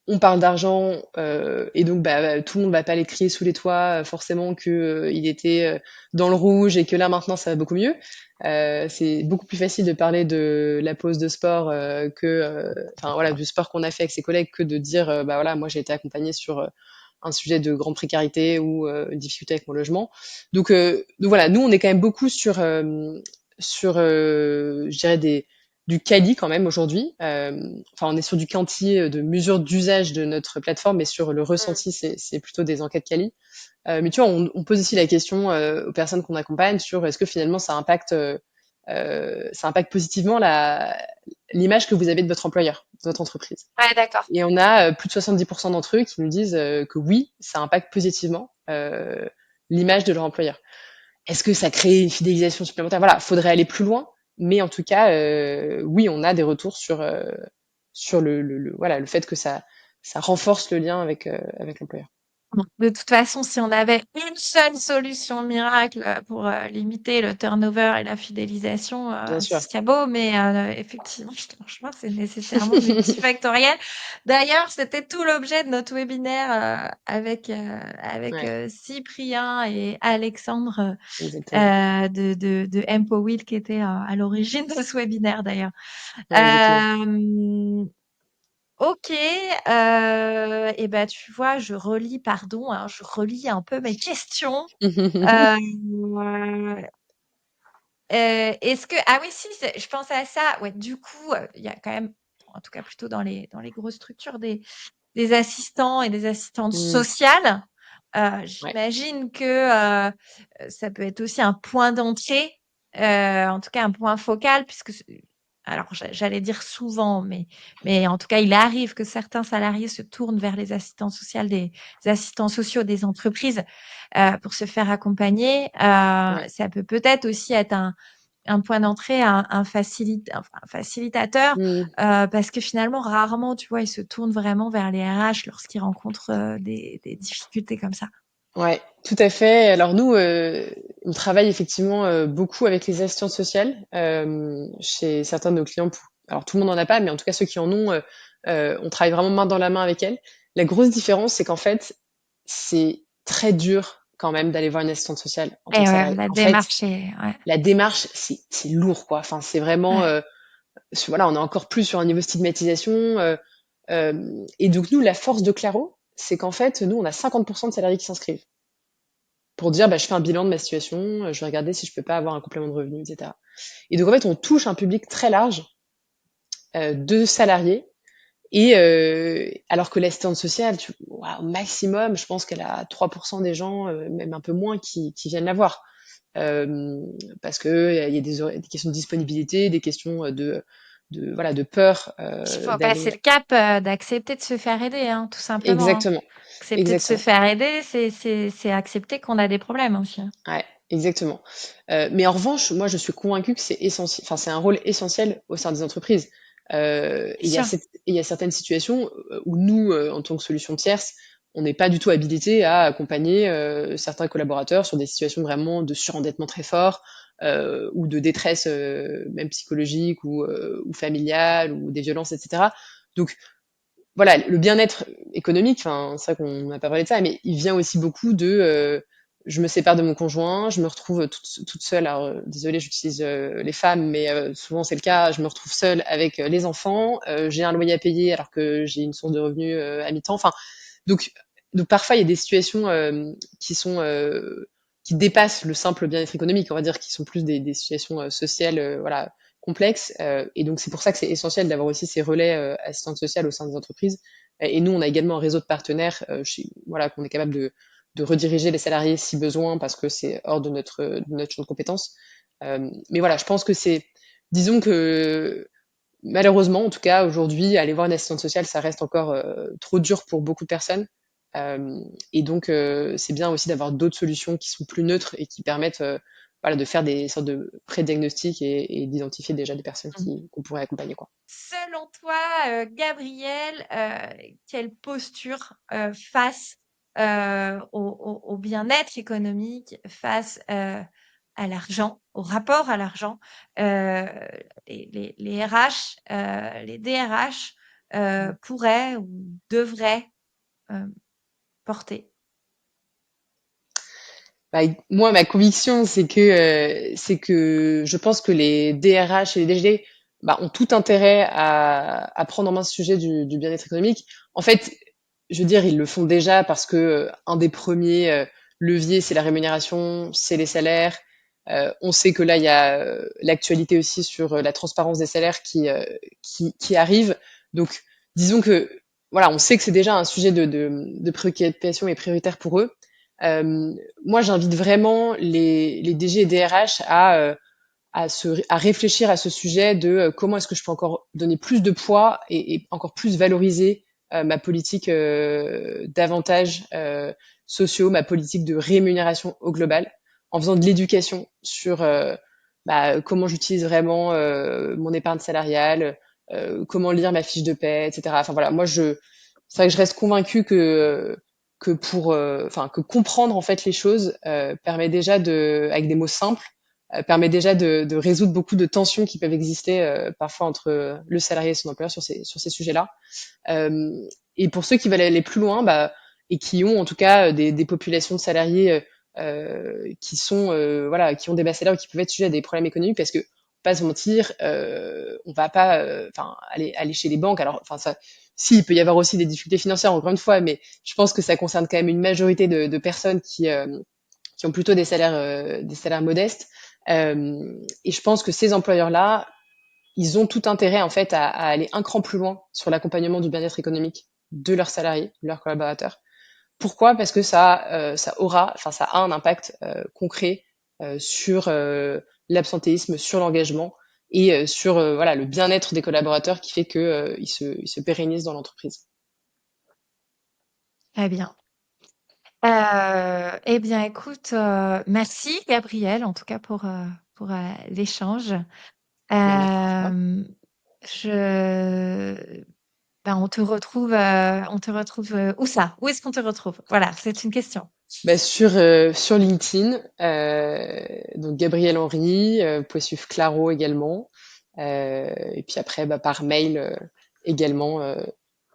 on parle d'argent et donc tout le monde va pas aller crier sous les toits forcément que il était dans le rouge et que là maintenant ça va beaucoup mieux. C'est beaucoup plus facile de parler de la pause de sport enfin voilà, du sport qu'on a fait avec ses collègues que de dire bah voilà, moi j'ai été accompagnée sur un sujet de grande précarité ou une difficulté avec mon logement. Donc voilà, nous on est quand même beaucoup sur je dirais du quali quand même aujourd'hui. Enfin, on est sur du quanti de mesure d'usage de notre plateforme, mais sur le Mm. ressenti, c'est plutôt des enquêtes quali. Mais tu vois, on pose aussi la question aux personnes qu'on accompagne sur est-ce que finalement ça impacte positivement l'image que vous avez de votre employeur, de votre entreprise. Ouais, d'accord. Et on a plus de 70% d'entre eux qui nous disent que oui, ça impacte positivement l'image de leur employeur. Est-ce que ça crée une fidélisation supplémentaire? Voilà, faudrait aller plus loin, mais en tout cas, oui, on a des retours sur voilà, le fait que ça renforce le lien avec l'employeur. Bon, de toute façon, si on avait une seule solution miracle pour limiter le turnover et la fidélisation, Bien ce sûr. serait beau, mais effectivement, franchement, c'est nécessairement multifactoriel. D'ailleurs, c'était tout l'objet de notre webinaire avec Ouais, Cyprien et Alexandre exactement. de Empowill qui était à l'origine de ce webinaire d'ailleurs. Ouais, exactement. OK, et ben, tu vois, je relis pardon, hein, je relis un peu mes questions. Heu, est-ce que ah oui, si, je pensais à ça. Ouais, du coup, il y a quand même, en tout cas plutôt dans les grosses structures, des assistants et des assistantes Mmh, sociales. ouais. J'imagine que, ça peut être aussi un point d'entrée, en tout cas un point focal puisque alors j'allais dire souvent, mais en tout cas, il arrive que certains salariés se tournent vers les assistants sociaux des assistants sociaux des entreprises, pour se faire accompagner. Ouais. Ça peut peut-être aussi être un point d'entrée, un facilitateur, Mmh. parce que finalement, rarement, tu vois, ils se tournent vraiment vers les RH lorsqu'ils rencontrent des difficultés comme ça. Ouais, tout à fait. Alors nous, on travaille effectivement beaucoup avec les assistantes sociales chez certains de nos clients. Alors tout le monde n'en a pas, mais en tout cas ceux qui en ont, on travaille vraiment main dans la main avec elles. La grosse différence, c'est qu'en fait, c'est très dur quand même d'aller voir une assistante sociale en Et tant que ouais, salarié. la En fait, démarche est, ouais, la démarche, c'est lourd, quoi. Enfin, c'est vraiment, ouais. voilà, on est encore plus sur un niveau de stigmatisation. Et donc nous, la force de Claro, c'est qu'en fait, nous, on a 50% de salariés qui s'inscrivent pour dire bah, je fais un bilan de ma situation, je vais regarder si je peux pas avoir un complément de revenu, etc. Et donc en fait, on touche un public très large de salariés. Et alors que l'assistante sociale, au maximum, je pense qu'elle a 3% des gens, même un peu moins, qui viennent la voir. Euh, Parce que il y a des questions de disponibilité, des questions voilà, de peur Puis il faut passer d'aller. le cap, d'accepter de se faire aider, hein, tout simplement, hein. Exactement, Accepter de se exactement. faire aider, c'est accepter qu'on a des problèmes aussi, hein. Ouais, exactement. Mais en revanche, moi, je suis convaincue que c'est essentiel, enfin, c'est un rôle essentiel au sein des entreprises. Bien sûr. Il y a certaines situations où nous, en tant que solution tierce, on n'est pas du tout habilité à accompagner certains collaborateurs sur des situations vraiment de surendettement très fort ou de détresse même psychologique ou familiale ou des violences, etc. Donc voilà, le bien-être économique, enfin, c'est vrai qu'on n'a pas parlé de ça, mais il vient aussi beaucoup de je me sépare de mon conjoint, je me retrouve toute seule. Alors, désolée, j'utilise les femmes, mais souvent c'est le cas. Je me retrouve seule avec les enfants. J'ai un loyer à payer alors que j'ai une source de revenus à mi-temps. Enfin, donc, donc parfois il y a des situations qui dépassent le simple bien-être économique, on va dire, qui sont plus des situations sociales, voilà, complexes. Et donc c'est pour ça que c'est essentiel d'avoir aussi ces relais assistantes sociales au sein des entreprises. Et nous, on a également un réseau de partenaires, voilà, qu'on est capable de rediriger les salariés si besoin, parce que c'est hors de notre champ de compétences. Mais voilà, je pense que disons que malheureusement, en tout cas, aujourd'hui, aller voir une assistante sociale, ça reste encore trop dur pour beaucoup de personnes. Et donc, c'est bien aussi d'avoir d'autres solutions qui sont plus neutres et qui permettent voilà, de faire des sortes de pré-diagnostics et d'identifier déjà des personnes Mmh. qu'on pourrait accompagner, quoi. Selon toi, Gabrielle, quelle posture, face, au bien-être économique, face, à l'argent, au rapport à l'argent, heu, les RH, les DRH pourrait ou devrait porter? Bah, moi, ma conviction, c'est que je pense que les DRH et les DG ont tout intérêt à prendre en main ce sujet du bien-être économique. En fait, je veux dire, ils le font déjà parce que un des premiers leviers, c'est la rémunération, c'est les salaires. On sait que là, il y a l'actualité aussi sur la transparence des salaires qui arrive. Donc, disons que voilà, on sait que c'est déjà un sujet de préoccupation et prioritaire pour eux. Euh, Moi, j'invite vraiment les DG et DRH à réfléchir à ce sujet de comment est-ce que je peux encore donner plus de poids et encore plus valoriser ma politique d'avantages sociaux, ma politique de rémunération au global, en faisant de l'éducation sur comment j'utilise vraiment mon épargne salariale, comment lire ma fiche de paie, etc. Enfin voilà, c'est vrai que je reste convaincue que comprendre en fait les choses permet déjà avec des mots simples, permet déjà de résoudre beaucoup de tensions qui peuvent exister parfois entre le salarié et son employeur sur ces sujets-là. Euh, et pour ceux qui veulent aller plus loin, et qui ont en tout cas des populations de salariés qui ont des bas salaires ou qui peuvent être sujets à des problèmes économiques, parce que pas se mentir, on va pas, aller chez les banques. Alors, enfin ça, si il peut y avoir aussi des difficultés financières encore une fois, mais je pense que ça concerne quand même une majorité de personnes qui ont plutôt des salaires modestes. Et je pense que ces employeurs-là, ils ont tout intérêt en fait à aller un cran plus loin sur l'accompagnement du bien-être économique de leurs salariés, de leurs collaborateurs. Pourquoi? Parce que ça a un impact concret sur l'absentéisme, sur l'engagement et sur voilà le bien-être des collaborateurs qui fait que ils se pérennisent dans l'entreprise. Très bien. Eh bien, écoute, merci Gabrielle, en tout cas pour l'échange. Merci à toi. Euh, je... on te retrouve où ça? Où est-ce qu'on te retrouve? Voilà, c'est une question. Sur LinkedIn, donc Gabriel Henry, vous pouvez suivre Claro également, et puis après par mail également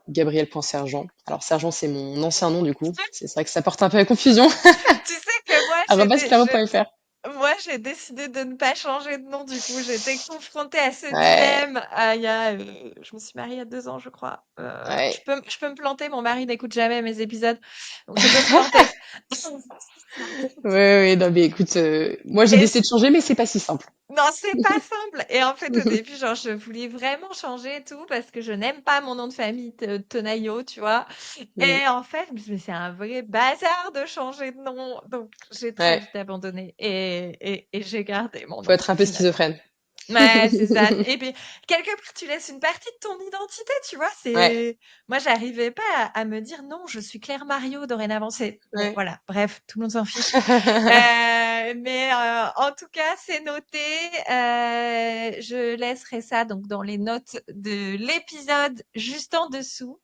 Gabriel.sergent. Alors Sergent c'est mon ancien nom du coup, c'est vrai que ça porte un peu à confusion. Tu sais que @claro.fr. moi, j'ai décidé de ne pas changer de nom, du coup. J'ai été confrontée à ce Ouais, dilemme je me suis mariée il y a 2 ans, je crois. ouais. Je peux me planter, mon mari n'écoute jamais mes épisodes, donc je peux me planter. Ouais, ouais, non mais écoute, moi j'ai Et décidé de changer, mais c'est pas si simple. non, c'est pas simple. Et en fait, au début, genre, je voulais vraiment changer et tout parce que je n'aime pas mon nom de famille, Tonayo, tu vois. Mm. Et en fait, je me suis dit, c'est un vrai bazar de changer de nom. Donc, j'ai très Ouais, vite abandonné et j'ai gardé mon faut nom être un peu finalement. schizophrène. Ouais, c'est ça. Et puis, quelque part, tu laisses une partie de ton identité, tu vois. Ouais, Moi, j'arrivais pas à me dire non, je suis Claire Mario dorénavant. Bon, ouais. voilà. Bref, tout le monde s'en fiche. Mais en tout cas, c'est noté. Je laisserai ça donc dans les notes de l'épisode juste en dessous.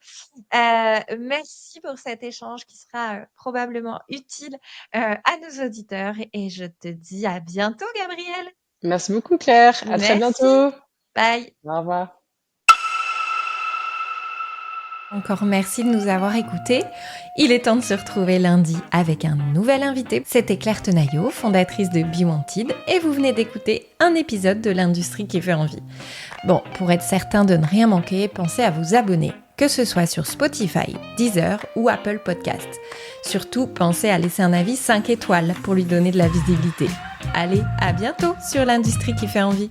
Merci pour cet échange qui sera probablement utile à nos auditeurs et je te dis à bientôt, Gabrielle. Merci beaucoup Claire, à très Merci. bientôt. Bye. Au revoir. Encore merci de nous avoir écoutés. Il est temps de se retrouver lundi avec un nouvel invité. C'était Claire Tenaillot, fondatrice de Be Wanted, et vous venez d'écouter un épisode de l'industrie qui fait envie. Bon, pour être certain de ne rien manquer, pensez à vous abonner, que ce soit sur Spotify, Deezer ou Apple Podcast. Surtout, pensez à laisser un avis 5 étoiles pour lui donner de la visibilité. Allez, à bientôt sur l'industrie qui fait envie.